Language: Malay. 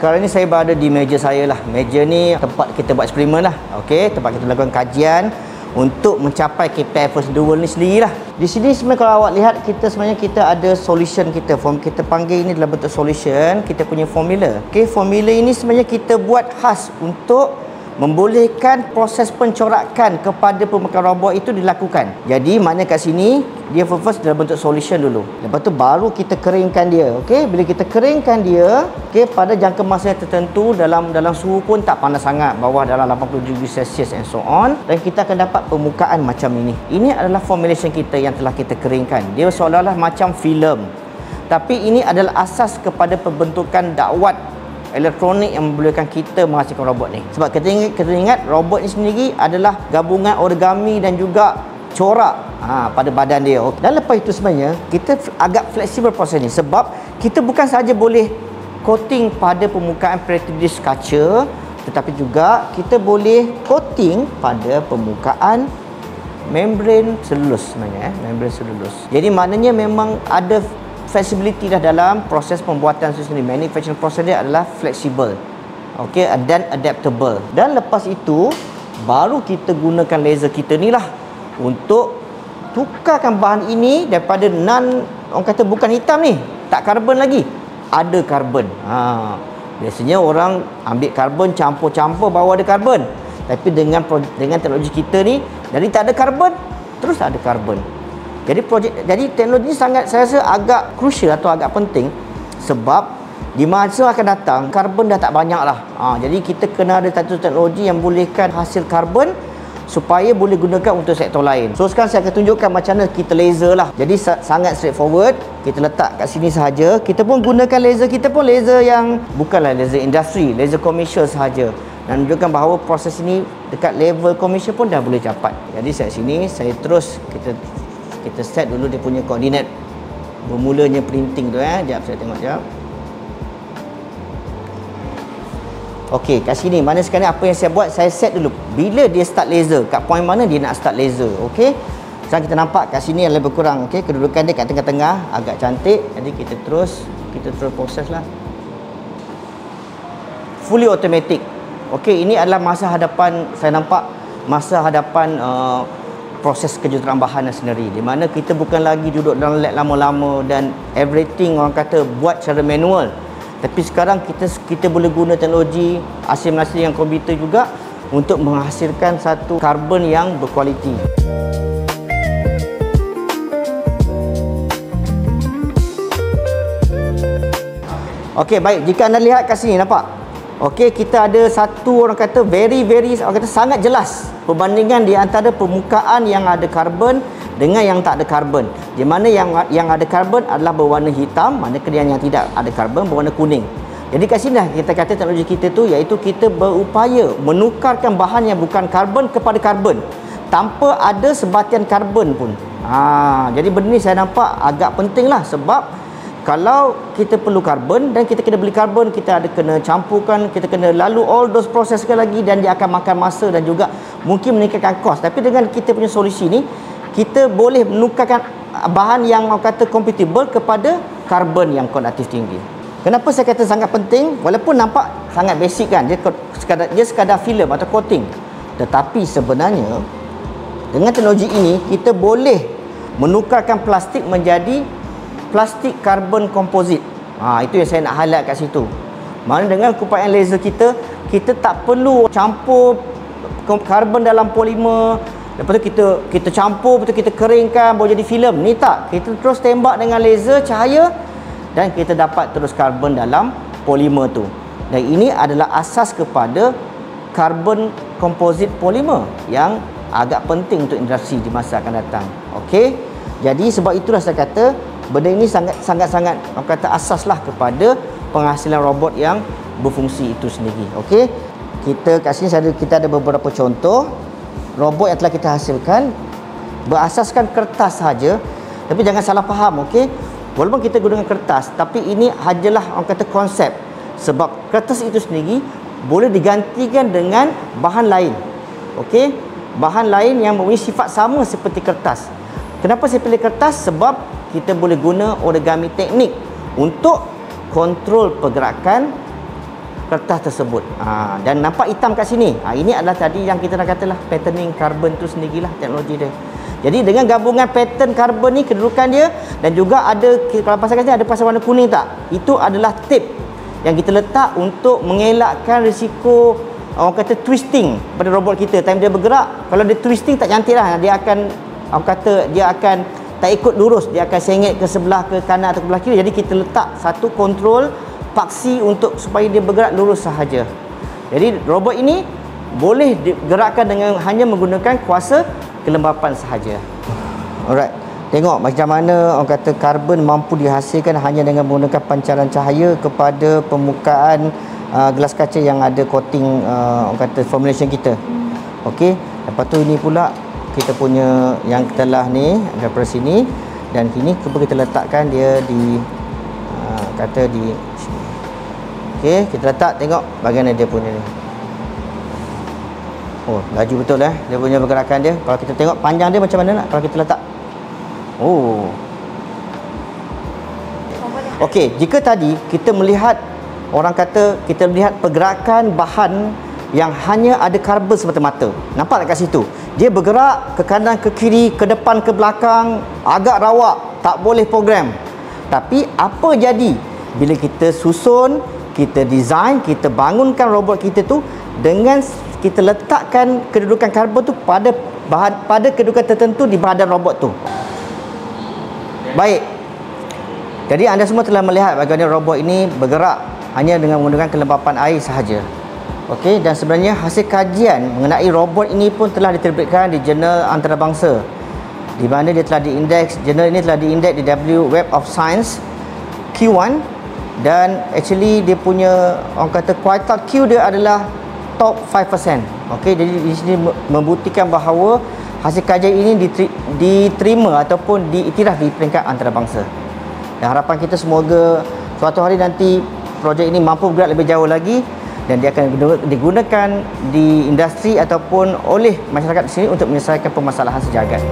sekarang ni saya berada di meja saya lah. Meja ni tempat kita buat eksperimen lah. Okey, tempat kita lakukan kajian untuk mencapai KPI first the world ni sendirilah. Di sini sebenarnya kalau awak lihat, kita ada solution kita. Form kita panggil ini dalam bentuk solution, kita punya formula. Okey, formula ini sebenarnya kita buat khas untuk membolehkan proses pencorakan kepada pembukaan robot itu dilakukan. Jadi maknanya kat sini dia first dalam bentuk solution dulu. Lepas tu baru kita keringkan dia. Okey, bila kita keringkan dia, okey, pada jangka masa tertentu dalam suhu pun tak panas sangat, bawah dalam 80°C and so on, dan kita akan dapat permukaan macam ini. Ini adalah formulation kita yang telah kita keringkan. Dia seolah-olah macam filem. Tapi ini adalah asas kepada pembentukan dakwat elektronik yang membolehkan kita menghasilkan robot ni. Sebab kita ingat robot ni sendiri adalah gabungan origami dan juga corak pada badan dia. Dan lepas itu sebenarnya kita agak fleksibel proses ni, sebab kita bukan sahaja boleh coating pada permukaan petri kaca, tetapi juga kita boleh coating pada permukaan membran selulus sebenarnya, membran selulus. Jadi maknanya memang ada flexibility dah dalam proses pembuatan itu sendiri. Manufacturing proses dia adalah fleksibel, okey, dan adaptable. Dan lepas itu baru kita gunakan laser kita ni lah untuk tukarkan bahan ini daripada orang kata bukan hitam ni, tak karbon lagi, ada karbon. Biasanya orang ambil karbon, campur-campur baru ada karbon. Tapi dengan teknologi kita ni, jadi tak ada karbon, terus ada karbon. Jadi teknologi ni sangat, saya rasa agak crucial atau agak penting, sebab di masa akan datang karbon dah tak banyak lah. Jadi kita kena ada satu teknologi yang bolehkan hasil karbon supaya boleh gunakan untuk sektor lain. So sekarang saya akan tunjukkan macam mana kita laser lah. Jadi sangat straightforward. Kita letak kat sini sahaja. Kita pun gunakan laser kita pun laser yang bukanlah laser industri, laser komersial sahaja. Dan menunjukkan bahawa proses ini dekat level komersial pun dah boleh capai. Jadi saya sini, saya terus kita set dulu dia punya koordinat bermulanya printing tu. Sekejap saya tengok sekejap. Okey, kat sini mana sekarang apa yang saya buat, saya set dulu bila dia start laser, kat point mana dia nak start laser. Okey, sekarang kita nampak kat sini yang lebih kurang. Okey, kedudukan dia kat tengah-tengah agak cantik. Jadi kita terus proses lah, fully automatic. Okey, ini adalah masa hadapan, saya nampak masa hadapan proses kejuruteraan sendiri, di mana kita bukan lagi duduk dalam lab lama-lama dan everything orang kata buat secara manual. Tapi sekarang kita boleh guna teknologi asimilasi yang komputer juga untuk menghasilkan satu karbon yang berkualiti. Okey, baik, jika anda lihat kat sini nampak. Okey, kita ada satu orang kata very orang kata sangat jelas perbandingan di antara permukaan yang ada karbon dengan yang tak ada karbon. Di mana yang ada karbon adalah berwarna hitam, manakala yang tidak ada karbon berwarna kuning. Jadi kat sini kita kata teknologi kita tu iaitu kita berupaya menukarkan bahan yang bukan karbon kepada karbon tanpa ada sebatian karbon pun. Jadi benda ni saya nampak agak penting lah, sebab kalau kita perlu karbon dan kita kena beli karbon, kita ada kena campurkan, kita kena lalu all those proses sekali lagi, dan dia akan makan masa dan juga mungkin meningkatkan kos. Tapi dengan kita punya solusi ni, kita boleh menukarkan bahan yang orang kata compatible kepada karbon yang konduktif tinggi. Kenapa saya kata sangat penting? Walaupun nampak sangat basic kan, dia sekadar filem atau coating, tetapi sebenarnya dengan teknologi ini kita boleh menukarkan plastik menjadi plastik karbon komposit. Itu yang saya nak highlight kat situ. Mana dengan kupaian laser kita tak perlu campur karbon dalam polimer, lepas tu kita campur, lepas tu kita keringkan baru jadi filem. Ni tak, kita terus tembak dengan laser cahaya dan kita dapat terus karbon dalam polimer tu. Dan ini adalah asas kepada karbon komposit polimer yang agak penting untuk industri di masa akan datang. Okey, jadi sebab itulah saya kata benda ini sangat-sangat orang kata asas lah kepada penghasilan robot yang berfungsi itu sendiri. Okey, kita kat sini kita ada beberapa contoh robot yang telah kita hasilkan berasaskan kertas saja. Tapi jangan salah faham, okey, walaupun kita gunakan kertas, tapi ini hanyalah orang kata konsep, sebab kertas itu sendiri boleh digantikan dengan bahan lain. Okey, bahan lain yang mempunyai sifat sama seperti kertas. Kenapa saya pilih kertas? Sebab kita boleh guna origami teknik untuk kontrol pergerakan kertas tersebut. Dan nampak hitam kat sini. Ini adalah tadi yang kita nak katalah patterning karbon tu sendirilah teknologi dia. Jadi dengan gabungan pattern karbon ni, kedudukan dia, dan juga ada, kalau pasal kat sini ada pasal warna kuning tak? Itu adalah tape yang kita letak untuk mengelakkan risiko orang kata twisting pada robot kita. Time dia bergerak, kalau dia twisting tak cantik lah. Dia akan, orang kata dia akan tak ikut lurus, dia akan sengit ke sebelah ke kanan atau ke belah kiri. Jadi kita letak satu kontrol paksi untuk supaya dia bergerak lurus sahaja. Jadi robot ini boleh digerakkan dengan hanya menggunakan kuasa kelembapan sahaja. Alright. Tengok macam mana orang kata karbon mampu dihasilkan hanya dengan menggunakan pancaran cahaya kepada permukaan gelas kaca yang ada coating orang kata formulation kita. Okey. Lepas tu ini pula kita punya yang telah ni daripada sini, dan kini kita letakkan dia di kata di sini. Okey, kita letak, tengok bagaimana dia punya ni. Oh, laju betul dia punya pergerakan dia. Kalau kita tengok panjang dia macam mana nak kalau kita letak. Oh. Okey, jika tadi kita melihat, orang kata kita melihat pergerakan bahan yang hanya ada karbon semata-mata. Nampak tak kat situ? Dia bergerak ke kanan, ke kiri, ke depan, ke belakang, agak rawak, tak boleh program. Tapi apa jadi bila kita susun, kita design, kita bangunkan robot kita tu dengan kita letakkan kedudukan karbon tu pada bahan, pada kedudukan tertentu di badan robot tu. Baik. Jadi anda semua telah melihat bagaimana robot ini bergerak hanya dengan menggunakan kelembapan air sahaja. Okey, dan sebenarnya hasil kajian mengenai robot ini pun telah diterbitkan di jurnal antarabangsa, di mana dia telah diindeks, jurnal ini telah diindeks di Web of Science Q1, dan actually dia punya orang kata kuartal Q dia adalah top 5%. Okey, jadi di sini membuktikan bahawa hasil kajian ini diterima ataupun diiktiraf di peringkat antarabangsa. Dan harapan kita semoga suatu hari nanti projek ini mampu bergerak lebih jauh lagi, dan dia akan digunakan di industri ataupun oleh masyarakat di sini untuk menyelesaikan permasalahan sejagat.